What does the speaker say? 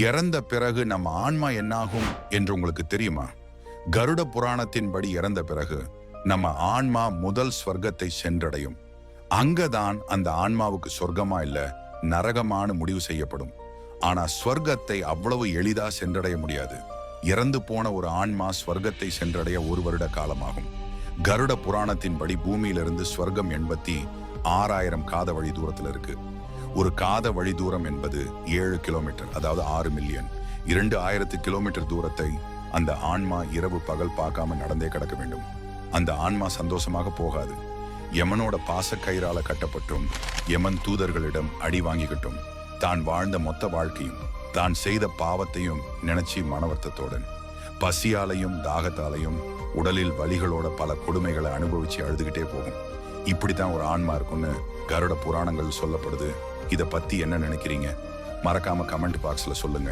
இறந்த பிறகு நம்ம ஆன்மா என்னாகும் என்று உங்களுக்கு தெரியுமா? கருட புராணத்தின்படி இறந்த பிறகு நம்ம ஆன்மா முதல் ஸ்வர்க்கத்தை சென்றடையும். அங்கதான் அந்த ஆன்மாவுக்கு சொர்க்கமா இல்ல நரகமான முடிவு செய்யப்படும். ஆனா ஸ்வர்க்கத்தை அவ்வளவு எளிதா சென்றடைய முடியாது. இறந்து போன ஒரு ஆன்மா ஸ்வர்க்கத்தை சென்றடைய 1 வருட காலமாகும். கருட புராணத்தின்படி பூமியிலிருந்து ஸ்வர்க்கம் 86,000 காத வழி தூரத்தில் இருக்கு. ஒரு காத வழி தூரம் என்பது 7 கிலோமீட்டர், அதாவது 6 மில்லியன். 2000 கிலோமீட்டர் தூரத்தை அந்த ஆன்மா இரவு பகல் பார்க்காம நடந்தே கிடக்க வேண்டும். அந்த ஆன்மா சந்தோஷமாக போகாது. யமனோட பாசக்கயிறால கட்டப்பட்டும் யமன் தூதர்களிடம் அடி வாங்கிக்கிட்டும் தான் வாழ்ந்த மொத்த வாழ்க்கையும் தான் செய்த பாவத்தையும் நினைச்சு மனவர்த்தத்துடன் பசியாலையும் தாகத்தாலையும் உடலில் வலிகளோட பல கொடுமைகளை அனுபவிச்சு அழுதுகிட்டே போகும். இப்படித்தான் ஒரு ஆன்மா இருக்கும்னு கருட புராணங்கள் சொல்லப்படுது. இதை பத்தி என்ன நினைக்கிறீங்க? மறக்காம கமெண்ட் பாக்ஸ்ல சொல்லுங்க.